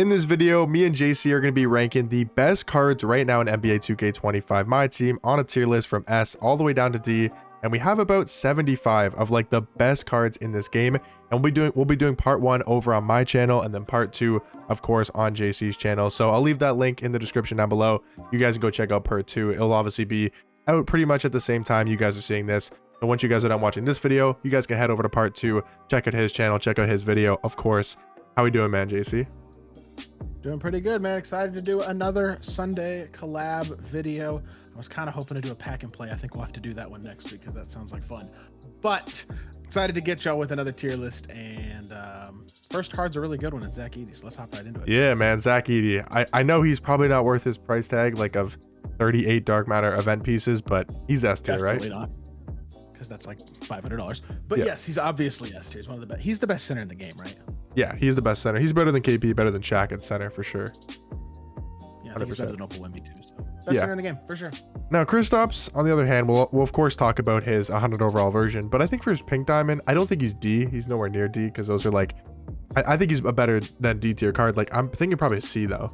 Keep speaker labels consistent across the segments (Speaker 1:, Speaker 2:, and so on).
Speaker 1: In this video, me and JC are going to be ranking the best cards right now in NBA 2K25 My Team on a tier list from S all the way down to D, and we have about 75 of like the best cards in this game, and we'll be doing part 1 over on my channel and then part 2 of course on JC's channel. So I'll leave that link in the description down below. You guys can go check out part 2. It'll obviously be out pretty much at the same time you guys are seeing this. So once you guys are done watching this video, you guys can head over to part 2, check out his channel, check out his video, of course. How we doing, man, JC?
Speaker 2: Doing pretty good, man. Excited to do another Sunday collab video. I was kind of hoping to do a pack and play. I think we'll have to do that one next week because that sounds like fun. But excited to get y'all with another tier list. And first card's a really good one. It's Zach Edey. So let's hop right into it.
Speaker 1: Yeah, man, Zach Edey. I know he's probably not worth his price tag, like of 38 Dark Matter event pieces, but he's S tier, right?
Speaker 2: Definitely not, because that's like $500. But
Speaker 1: yeah.
Speaker 2: Yes, he's obviously S tier. He's one of the best. He's the best center in the game, right?
Speaker 1: Yeah, he's the best center. He's better than KP, better than Shaq at center for sure.
Speaker 2: Yeah, I think he's better than Opal Wemby too. So best center in the game for sure.
Speaker 1: Now, Kristaps, on the other hand, we'll of course talk about his 100 overall version, but I think for his pink diamond, I don't think he's D. He's nowhere near D because those are like, I think he's a better than D tier card. Like I'm thinking probably a C though.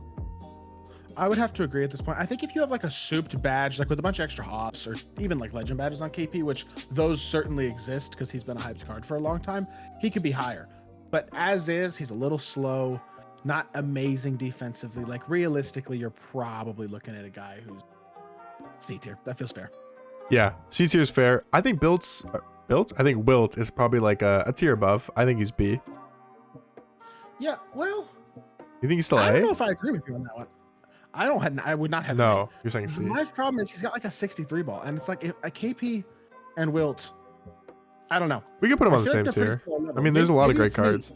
Speaker 2: I would have to agree at this point. I think if you have like a souped badge, like with a bunch of extra hops or even like legend badges on KP, which those certainly exist because he's been a hyped card for a long time, he could be higher. But as is, he's a little slow, not amazing defensively. Like realistically, you're probably looking at a guy who's C tier. That feels fair.
Speaker 1: Yeah, C tier is fair. I think I think Wilt is probably like a tier above. I think he's B.
Speaker 2: Yeah, well,
Speaker 1: You think he's still A?
Speaker 2: I don't know if I agree with you on that one. I would not have.
Speaker 1: No, you're saying C.
Speaker 2: My problem is he's got like a 63 ball, and it's like a KP and Wilt. I don't know.
Speaker 1: We can put him on the same tier. I mean, there's a lot of great cards.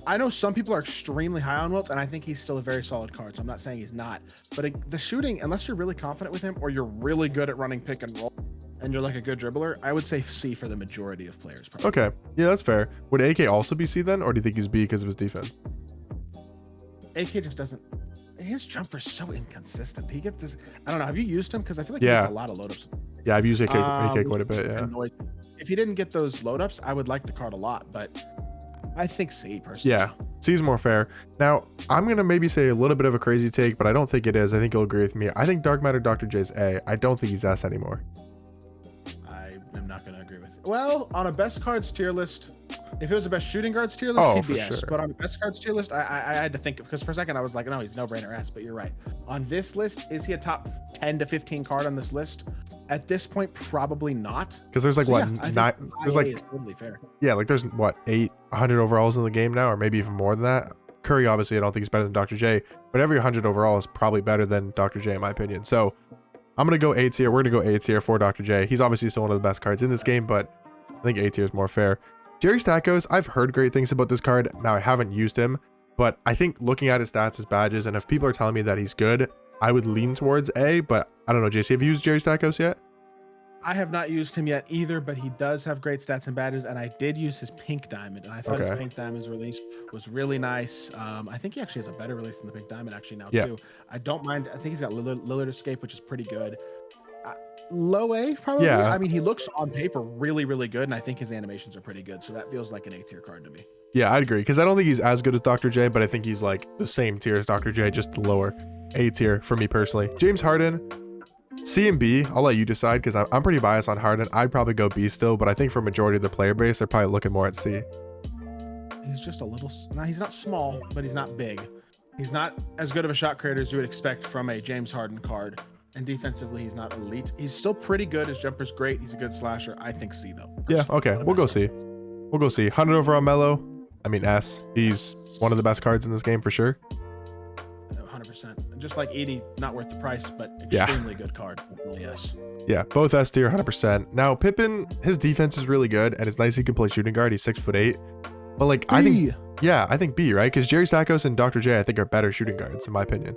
Speaker 2: I know some people are extremely high on Wilt, and I think he's still a very solid card, so I'm not saying he's not. But the shooting, unless you're really confident with him or you're really good at running pick and roll and you're like a good dribbler, I would say C for the majority of players. Probably.
Speaker 1: Okay, yeah, that's fair. Would AK also be C then, or do you think he's B because of his defense?
Speaker 2: AK just doesn't. His jumper's so inconsistent. He gets this. I don't know. Have you used him? Because I feel like he gets a lot of load ups.
Speaker 1: Yeah, I've used AK quite a bit. Yeah.
Speaker 2: If he didn't get those load ups, I would like the card a lot, but I think C personally.
Speaker 1: Yeah, C's more fair. Now, I'm gonna maybe say a little bit of a crazy take, but I don't think it is. I think you'll agree with me. I think Dark Matter Dr. J's A. I don't think he's S anymore.
Speaker 2: I am not gonna agree with you. Well, on a best cards tier list, if it was a best shooting guards tier list, he'd be S. Sure. But on the best cards tier list, I had to think, because for a second I was like, no, he's no brainer S, but you're right. On this list, is he a top 10 to 15 card on this list? At this point, probably not. Because
Speaker 1: there's like
Speaker 2: so
Speaker 1: what,
Speaker 2: yeah,
Speaker 1: 9, there's like,
Speaker 2: is totally fair.
Speaker 1: Yeah, like there's what, 800 overalls in the game now, or maybe even more than that. Curry, obviously, I don't think he's better than Dr. J, but every 100 overall is probably better than Dr. J in my opinion. So I'm gonna go A tier. We're gonna go A tier for Dr. J. He's obviously still one of the best cards in this game, but I think A tier is more fair. Jerry Stackhouse, I've heard great things about this card. Now, I haven't used him, but I think looking at his stats, his badges, and if people are telling me that he's good, I would lean towards A, but I don't know. JC, have you used Jerry Stackhouse yet?
Speaker 2: I have not used him yet either, but he does have great stats and badges, and I did use his pink diamond, and I thought his pink diamond's release was really nice. I think he actually has a better release than the pink diamond actually now too. I don't mind. I think he's got Lillard Escape, which is pretty good. Low A probably. I mean, he looks on paper really, really good, and I think his animations are pretty good, so that feels like an A tier card to me. Yeah,
Speaker 1: I'd agree, because I don't think he's as good as Dr. J, but I think he's like the same tier as Dr. J, just lower. A tier for me personally. James Harden, C and B. I'll let you decide, because I'm pretty biased on Harden. I'd probably go B still, but I think for majority of the player base, they're probably looking more at C.
Speaker 2: He's just a little. No, he's not small, but he's not big. He's not as good of a shot creator as you would expect from a James Harden card. And defensively, he's not elite. He's still pretty good. His jumper's great. He's a good slasher. I think C, though.
Speaker 1: Yeah, okay. We'll go C. We'll go C. 100 overall Melo. I mean, S. He's one of the best cards in this game for sure.
Speaker 2: 100%. Just like Edey, not worth the price, but extremely good card. Yes.
Speaker 1: Yeah, both S tier, 100%. Now, Pippen, his defense is really good, and it's nice he can play shooting guard. He's 6'8". But like, I think B, right? Because Jerry Stackhouse and Dr. J, I think, are better shooting guards, in my opinion.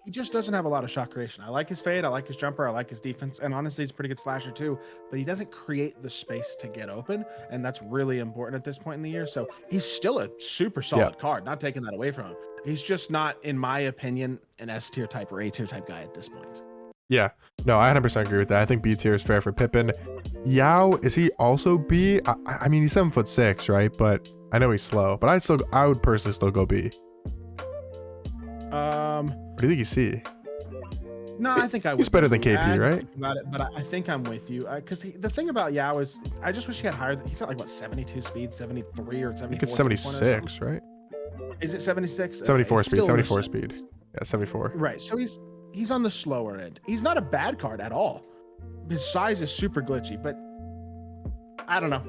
Speaker 2: He just doesn't have a lot of shot creation. I like his fade, I like his jumper, I like his defense, and honestly, he's a pretty good slasher too, but he doesn't create the space to get open, and that's really important at this point in the year. So he's still a super solid card, not taking that away from him. He's just not, in my opinion, an S tier type or A tier type guy at this point.
Speaker 1: Yeah, no, I 100% agree with that. I think B tier is fair for Pippen. Yao, is he also B? I mean, he's 7'6", right? But I know he's slow, but I would personally still go B. Or do you think he's C?
Speaker 2: No, I think I would.
Speaker 1: He's better than
Speaker 2: be. I
Speaker 1: KP,
Speaker 2: had to
Speaker 1: right?
Speaker 2: think about it, but I think I'm with you. Because the thing about Yao is, I just wish he had higher. He's at like what 72 speed, 73 or 74.
Speaker 1: I think it's 76, right?
Speaker 2: Is it 76?
Speaker 1: 74
Speaker 2: Okay,
Speaker 1: speed. 74 speed. Yeah, 74.
Speaker 2: Right. So he's on the slower end. He's not a bad card at all. His size is super glitchy, but I don't know.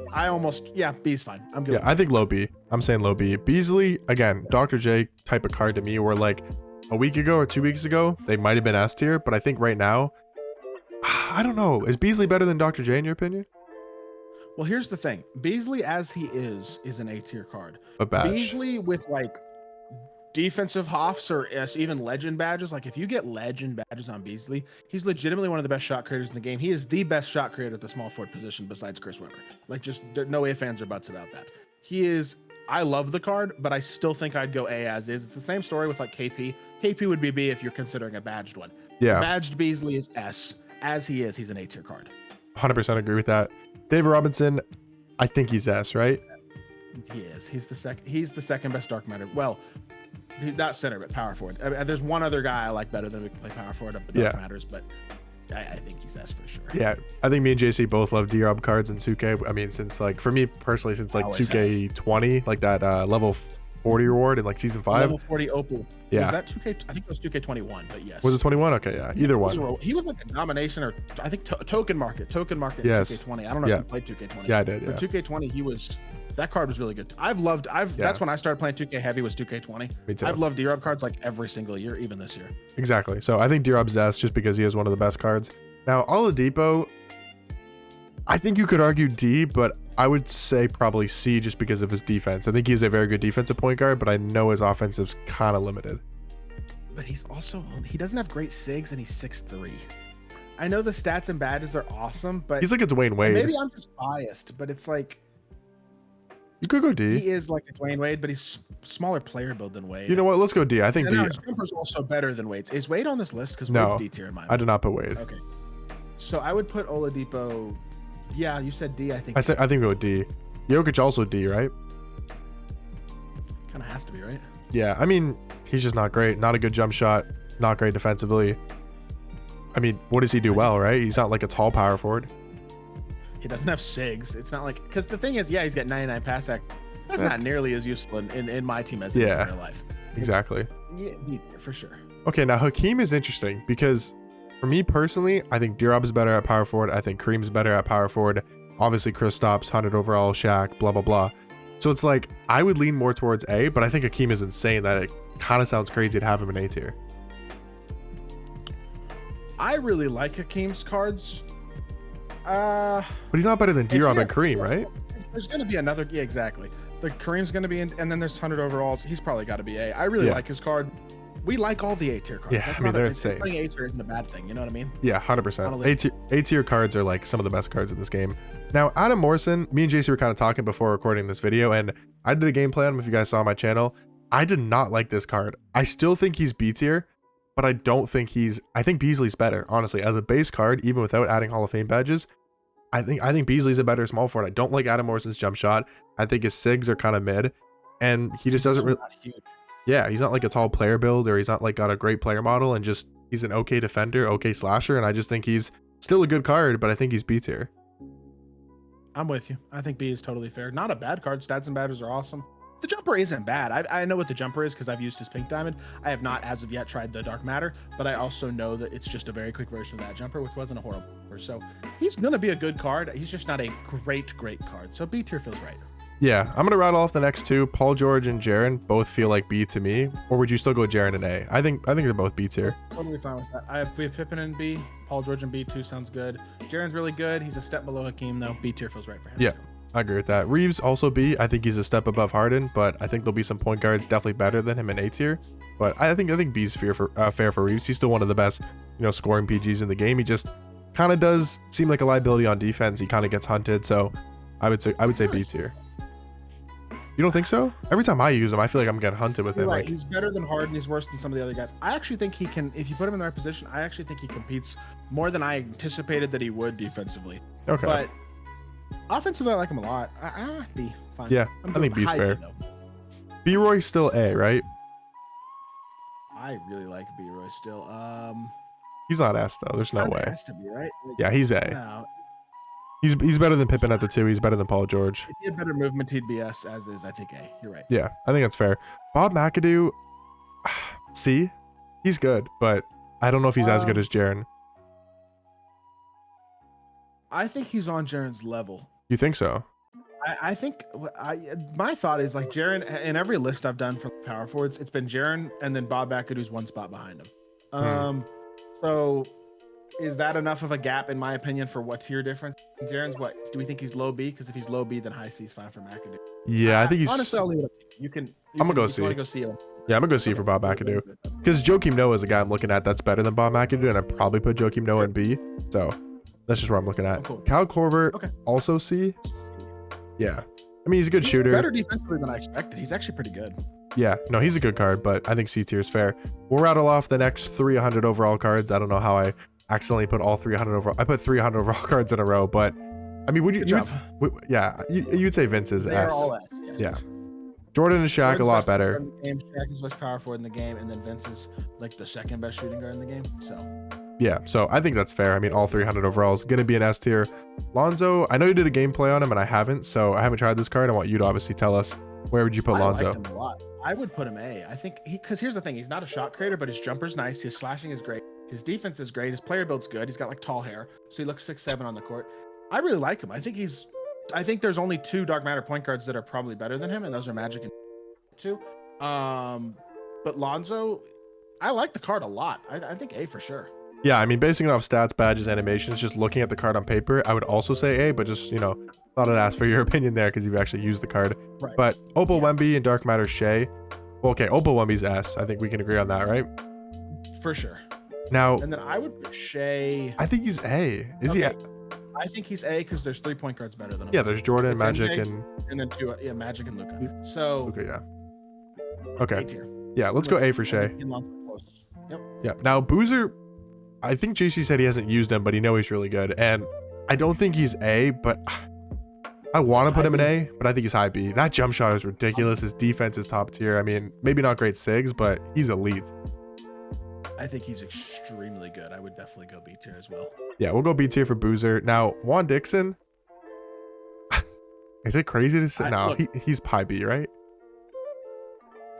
Speaker 2: B's fine. I'm good.
Speaker 1: Yeah, I think low B. I'm saying low B. Beasley, again, Dr. J type of card to me, where like a week ago or 2 weeks ago, they might have been S tier, but I think right now, I don't know. Is Beasley better than Dr. J in your opinion?
Speaker 2: Well, here's the thing. Beasley, as he is an A tier card.
Speaker 1: A badge.
Speaker 2: Beasley with like defensive hoffs or even legend badges. Like if you get legend badges on Beasley, he's legitimately one of the best shot creators in the game. He is the best shot creator at the small forward position besides Chris Webber. Like just no ifs, ands, or buts about that. He is. I love the card, but I still think I'd go A as is. It's the same story with like KP. KP would be B if you're considering a badged one.
Speaker 1: Yeah.
Speaker 2: Badged Beasley is S. As he is, he's an A tier card.
Speaker 1: 100% agree with that. David Robinson, I think he's S, right?
Speaker 2: He is. He's the second best dark matter. Well, not center, but power forward. I mean, there's one other guy I like better than we play power forward of the dark matters, but I think he's S for sure.
Speaker 1: Yeah, I think me and JC both love D-Rob cards in 2K. I mean, since like for me personally, since like 2K20, like that level 40 reward in like season 5.
Speaker 2: Level 40 Opal.
Speaker 1: Yeah.
Speaker 2: Was that 2K? I think it was 2K21, but yes.
Speaker 1: Was it 21? Okay, yeah. Either one.
Speaker 2: He was like a nomination or I think token market
Speaker 1: yes.
Speaker 2: 2K20. I don't know if you played 2K20.
Speaker 1: Yeah, I did. Yeah.
Speaker 2: But 2K20, that card was really good. That's when I started playing 2K heavy was 2K20.
Speaker 1: Me too.
Speaker 2: I've loved D-Rob cards like every single year, even this year.
Speaker 1: Exactly. So I think D-Rob's S just because he has one of the best cards. Now, Oladipo, I think you could argue D, but I would say probably C just because of his defense. I think he's a very good defensive point guard, but I know his offensive's kind of limited.
Speaker 2: But he doesn't have great SIGs and he's 6'3". I know the stats and badges are awesome, but
Speaker 1: he's like a Dwayne Wade.
Speaker 2: Maybe I'm just biased, but it's like
Speaker 1: you could go D.
Speaker 2: He is like a Dwayne Wade, but he's smaller player build than Wade.
Speaker 1: You know what? Let's go D. I think D.
Speaker 2: His jumper's also better than Wade's. Is Wade on this list? Because
Speaker 1: no,
Speaker 2: Wade's D tier in my mind.
Speaker 1: I did not put Wade.
Speaker 2: Okay. So I would put Oladipo. Yeah, you said D. I think
Speaker 1: we go with D. Jokic also D, right?
Speaker 2: Kind of has to be, right?
Speaker 1: Yeah, I mean, he's just not great. Not a good jump shot. Not great defensively. I mean, what does he do well, right? He's not like a tall power forward.
Speaker 2: He doesn't have SIGs. It's not like, because the thing is, yeah, he's got 99 pass act. That's not nearly as useful in my team as it is in real life.
Speaker 1: Exactly.
Speaker 2: Yeah, D tier for sure.
Speaker 1: Okay, now Hakeem is interesting because for me personally, I think D-Rob is better at power forward. I think Kareem's better at power forward. Obviously, Kristaps, 100 overall, Shaq, blah, blah, blah. So it's like, I would lean more towards A, but I think Hakeem is insane that it kind of sounds crazy to have him in A tier.
Speaker 2: I really like Hakeem's cards.
Speaker 1: But he's not better than D-Rob and Kareem, right?
Speaker 2: There's going to be another, yeah, exactly. The Kareem's going to be in, and then there's 100 overalls. He's probably got to be A. I really like his card. We like all the A tier cards.
Speaker 1: Yeah,
Speaker 2: That's
Speaker 1: I mean, they're insane.
Speaker 2: Playing A tier isn't a bad thing. You know what I mean?
Speaker 1: Yeah, 100%. A tier cards are like some of the best cards in this game. Now, Adam Morrison, me and JC were kind of talking before recording this video, and I did a gameplay on him if you guys saw my channel. I did not like this card. I still think he's B tier, but I don't think I think Beasley's better, honestly. As a base card, even without adding Hall of Fame badges, I think Beasley's a better small forward. I don't like Adam Morrison's jump shot. I think his SIGs are kind of mid, and he just doesn't really. Yeah, he's not like a tall player build, or he's not like got a great player model, and just he's an okay defender, okay slasher, and I just think he's still a good card, but I think he's B tier.
Speaker 2: I'm with you. I think B is totally fair. Not a bad card. Stats and badges are awesome. The jumper isn't bad. I know what the jumper is because I've used his pink diamond. I have not as of yet tried the dark matter, but I also know that it's just a very quick version of that jumper, which wasn't a horrible. So he's gonna be a good card. He's just not a great card. So B tier feels right.
Speaker 1: Yeah, I'm gonna rattle off the next two. Paul George and Jaren both feel like B to me. Or would you still go Jaren and A? I think they're both B tier.
Speaker 2: Totally fine with that. We have Pippen in B. Paul George in B too sounds good. Jaren's really good. He's a step below Hakeem though. B tier feels right for him.
Speaker 1: Yeah.
Speaker 2: Too.
Speaker 1: I agree with that. Reeves also B. I think he's a step above Harden, but I think there'll be some point guards definitely better than him in A tier. But I think B's fair for Reeves. He's still one of the best, scoring PGs in the game. He just kind of does seem like a liability on defense. He kind of gets hunted, so I would say B tier. You don't think so? Every time I use him, I feel like I'm getting hunted with him.
Speaker 2: Right.
Speaker 1: Like,
Speaker 2: he's better than Harden. He's worse than some of the other guys. I actually think he can, if you put him in the right position, I actually think he competes more than I anticipated that he would defensively.
Speaker 1: Okay.
Speaker 2: But offensively, I like him a lot. B, fine.
Speaker 1: Yeah, I think B's fair. B-Roy's still A, right?
Speaker 2: I really like B-Roy still.
Speaker 1: He's not S though. There's no
Speaker 2: Kinda
Speaker 1: way.
Speaker 2: has to be, right? Like,
Speaker 1: Yeah, he's A.
Speaker 2: no.
Speaker 1: He's better than Pippen at the 2. He's better than Paul George.
Speaker 2: If he had better movement, he'd be S, as is, I think, A. You're right.
Speaker 1: Yeah, I think that's fair. Bob McAdoo, C. He's good, but I don't know if he's as good as Jaren.
Speaker 2: I think he's on Jaren's level.
Speaker 1: You think so?
Speaker 2: I think my thought is like Jaren, in every list I've done for power forwards, it's been Jaren and then Bob McAdoo's one spot behind him. So is that enough of a gap in my opinion for what tier difference? Jaren's what? Do we think he's low B? Because if he's low B, then high C is fine for McAdoo.
Speaker 1: Yeah, I think he's.
Speaker 2: Honestly, I'll leave it up to you. I'm
Speaker 1: gonna go C.
Speaker 2: Want to go C?
Speaker 1: Yeah, I'm gonna go C for Bob McAdoo. Because Joakim Noah is a guy I'm looking at that's better than Bob McAdoo, and I probably put Joakim Noah in B. So that's just what I'm looking at.
Speaker 2: Cool.
Speaker 1: Cal Korver, also C. Yeah, I mean he's a good shooter.
Speaker 2: Better defensively than I expected. He's actually pretty good.
Speaker 1: Yeah, no, he's a good card, but I think C tier is fair. We'll rattle off the next 300 overall cards. I don't know how I accidentally put all 300 overall. I put 300 overall cards in a row, but I mean, would you? You'd say Vince is
Speaker 2: They're
Speaker 1: S.
Speaker 2: all S. Yes.
Speaker 1: Yeah. Jordan and Shaq a lot better.
Speaker 2: Shaq is best power forward in the game, and then Vince is like the second best shooting guard in the game. So.
Speaker 1: Yeah, so I think that's fair. I mean, all 300 overall is going to be an S tier. Lonzo, I know you did a gameplay on him, and I haven't, so I haven't tried this card. I want you to obviously tell us, where would you put Lonzo?
Speaker 2: I liked him a lot. I would put him A. I think because here's the thing, he's not a shot creator, but his jumper's nice. His slashing is great. His defense is great. His player build's good. He's got like tall hair, so he looks 6'7" on the court. I really like him. I think there's only 2 Dark Matter point guards that are probably better than him, and those are Magic and 2. But Lonzo, I like the card a lot. I think A for sure.
Speaker 1: Yeah, I mean, basing it off stats, badges, animations, just looking at the card on paper, I would also say A, but just, thought I'd ask for your opinion there because you've actually used the card.
Speaker 2: Right.
Speaker 1: But Opal Wemby and Dark Matter Shea. Well, okay, Opal Wemby's S. I think we can agree on that, right?
Speaker 2: For sure.
Speaker 1: Now,
Speaker 2: and then I would put Shea.
Speaker 1: I think he's A. Is he?
Speaker 2: I think he's A because there's 3 point guards better than him.
Speaker 1: Yeah, there's Jordan,
Speaker 2: it's
Speaker 1: Magic,
Speaker 2: MJ, and then 2, Magic and Luka. So.
Speaker 1: Luka, yeah. Okay.
Speaker 2: A tier.
Speaker 1: Yeah, let's go A for Shea.
Speaker 2: Yep.
Speaker 1: Yeah. Now Boozer, I think JC said he hasn't used him, but he knows he's really good, and I don't think he's A, but I want to put him in A, but I think he's high B. That jump shot is ridiculous. His defense is top tier. I mean, maybe not great SIGs, but he's elite.
Speaker 2: I think he's extremely good. I would definitely go B tier as well.
Speaker 1: Yeah, we'll go B tier for Boozer. Now, Juan Dixon, is it crazy to say? No, he's high B, right?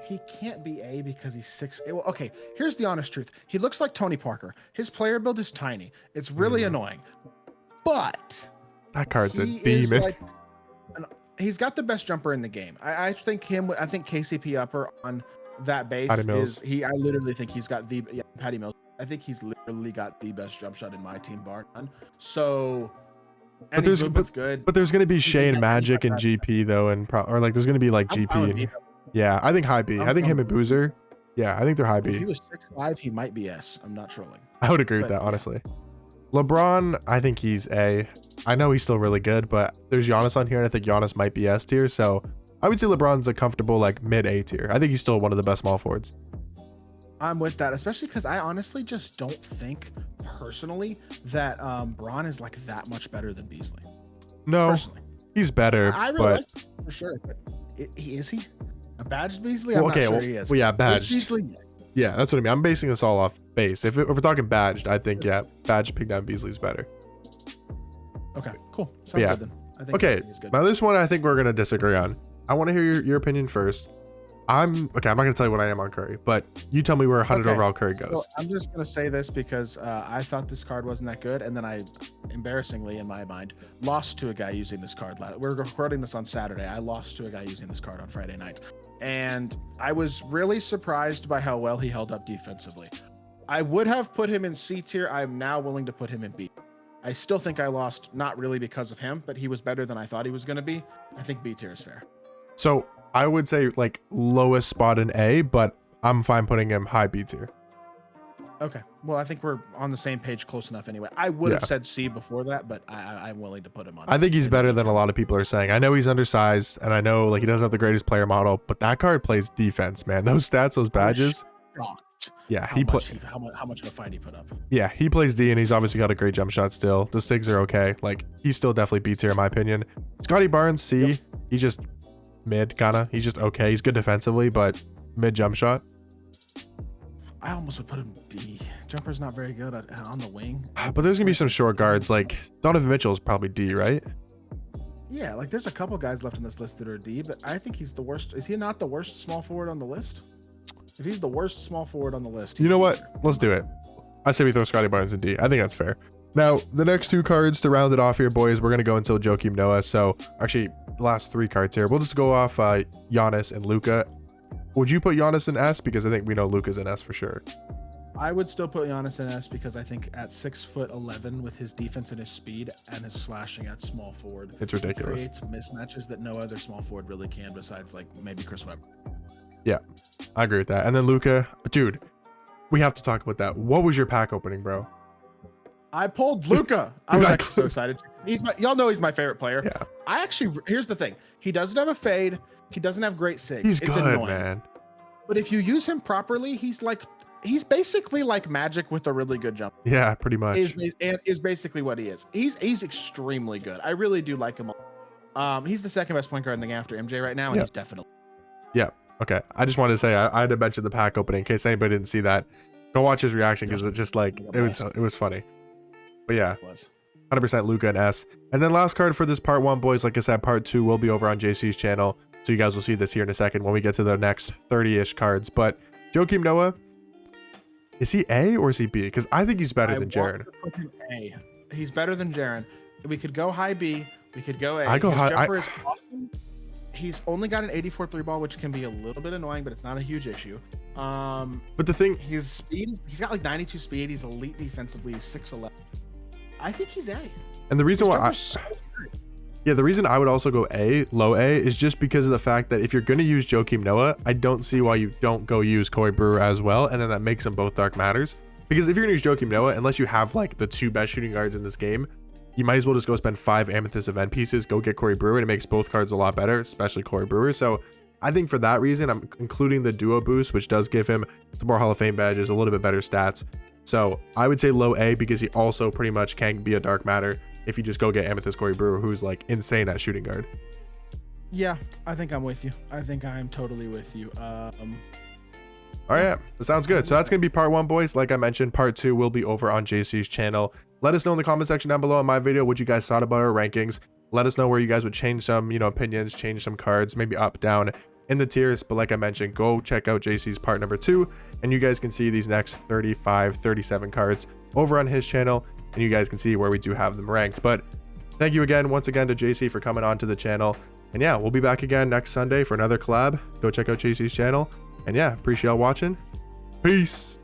Speaker 2: He can't be A because he's 6. Well, okay, here's the honest truth. He looks like Tony Parker. His player build is tiny. It's really annoying. But
Speaker 1: that card's a demon.
Speaker 2: He's got the best jumper in the game. I think KCP Upper on that base is I literally think he's got Patty Mills. I think he's literally got the best jump shot in my team, bar none. So and his movement's good.
Speaker 1: But there's gonna be Shea and Magic and GP though, and there's gonna be like GP. Yeah, I think high B. I think him and Boozer. Yeah, I think they're high B.
Speaker 2: If he was 6'5", he might be S. I'm not trolling.
Speaker 1: I would agree with that, honestly. LeBron, I think he's A. I know he's still really good, but there's Giannis on here, and I think Giannis might be S tier. So I would say LeBron's a comfortable like mid A tier. I think he's still one of the best small forwards.
Speaker 2: I'm with that, especially because I honestly just don't think personally that Bron is like that much better than Beasley.
Speaker 1: No, personally. He's better.
Speaker 2: I really like him for sure, but is he a badged Beasley? I'm not sure he is.
Speaker 1: Well, yeah, badged.
Speaker 2: Beasley,
Speaker 1: yeah, that's what I mean. I'm basing this all off base. If we're talking badged, I think badged pick down Beasley's better.
Speaker 2: Okay, cool. Sounds good then. I think
Speaker 1: okay, now this one I think we're gonna disagree on. I want to hear your opinion first. I'm not gonna tell you what I am on Curry, but you tell me where 100 overall Curry goes.
Speaker 2: So I'm just gonna say this because I thought this card wasn't that good, and then I, embarrassingly in my mind, lost to a guy using this card. We're recording this on Saturday. I lost to a guy using this card on Friday night, and I was really surprised by how well he held up defensively. I would have put him in C tier. I'm now willing to put him in B. I still think I lost, not really because of him, but he was better than I thought he was going to be. I think B tier is fair.
Speaker 1: So I would say like lowest spot in A, but I'm fine putting him high B tier.
Speaker 2: Okay. Well, I think we're on the same page close enough anyway. I would have said C before that, but I'm willing to put him on.
Speaker 1: I think he's better than a lot of people are saying. I know he's undersized, and I know like he doesn't have the greatest player model, but that card plays defense, man. Those stats, those badges. Yeah,
Speaker 2: how much of a fight he put up.
Speaker 1: Yeah, he plays D, and he's obviously got a great jump shot still. The SIGs are okay. Like, he's still definitely B tier in my opinion. Scotty Barnes, C. Yep. He's just mid, kinda. He's just okay. He's good defensively, but mid jump shot.
Speaker 2: I almost would put him D. Jumper's not very good on the wing.
Speaker 1: But there's gonna be some short guards like Donovan Mitchell's probably D, right?
Speaker 2: Yeah, like there's a couple guys left on this list that are D, but I think he's the worst. Is he not the worst small forward on the list? If he's the worst small forward on the list,
Speaker 1: you know what? Let's do it. I say we throw Scotty Barnes in D. I think that's fair. Now, the next two cards to round it off here, boys, we're going to go until Joakim Noah. So, actually, the last three cards here. We'll just go off Giannis and Luka. Would you put Giannis in S? Because I think we know Luka's in S for sure.
Speaker 2: I would still put Giannis in S because I think at 6'11" with his defense and his speed and his slashing at small forward,
Speaker 1: it's ridiculous.
Speaker 2: He creates mismatches that no other small forward really can besides like maybe Chris Webber.
Speaker 1: Yeah, I agree with that. And then Luka, dude, we have to talk about that. What was your pack opening, bro?
Speaker 2: I pulled Luka. I was actually so excited. Y'all know he's my favorite player.
Speaker 1: Yeah.
Speaker 2: Here's the thing. He doesn't have a fade. He doesn't have great sigs.
Speaker 1: It's good, annoying, man.
Speaker 2: But if you use him properly, he's basically like Magic with a really good jump.
Speaker 1: Yeah, pretty much.
Speaker 2: Is basically what he is. He's extremely good. I really do like him. He's the second best point guard in the game after MJ right now, and he's definitely.
Speaker 1: Yeah. Okay. I just wanted to say I had to mention the pack opening in case anybody didn't see that. Go watch his reaction because it's just like it was funny. But yeah, 100% Luka and S. And then last card for this part one, boys. Like I said, part two will be over on JC's channel, so you guys will see this here in a second when we get to the next 30-ish cards. But Joakim Noah, is he A or is he B? Because I think he's better than Jaren.
Speaker 2: A. He's better than Jaren. We could go high B. We could go A.
Speaker 1: I go high.
Speaker 2: Jumper is awesome. He's only got an 84 3 ball, which can be a little bit annoying, but it's not a huge issue.
Speaker 1: But the thing,
Speaker 2: his speed, he's got like 92 speed. He's elite defensively. He's 6'11". I think he's A.
Speaker 1: And the reason why the reason I would also go A, low A, is just because of the fact that if you're going to use Joakim Noah, I don't see why you don't go use Corey Brewer as well, and then that makes them both dark matters. Because if you're going to use Joakim Noah, unless you have like the two best shooting guards in this game, you might as well just go spend 5 Amethyst event pieces, go get Corey Brewer, and it makes both cards a lot better, especially Corey Brewer. So I think for that reason, I'm including the duo boost, which does give him some more Hall of Fame badges, a little bit better stats. So I would say low A because he also pretty much can be a dark matter if you just go get Amethyst Corey Brewer, who's like insane at shooting guard.
Speaker 2: Yeah, I think I'm with you. I think I'm totally with you.
Speaker 1: All right, that sounds good. So that's going to be part one, boys. Like I mentioned, part two will be over on JC's channel. Let us know in the comment section down below on my video what you guys thought about our rankings. Let us know where you guys would change some, opinions, change some cards, maybe up, down in the tiers. But like I mentioned, go check out JC's part number 2, and you guys can see these next 35, 37 cards over on his channel, and you guys can see where we do have them ranked. But thank you again, once again, to JC for coming on to the channel. And yeah, we'll be back again next Sunday for another collab. Go check out JC's channel. And yeah, appreciate y'all watching. Peace.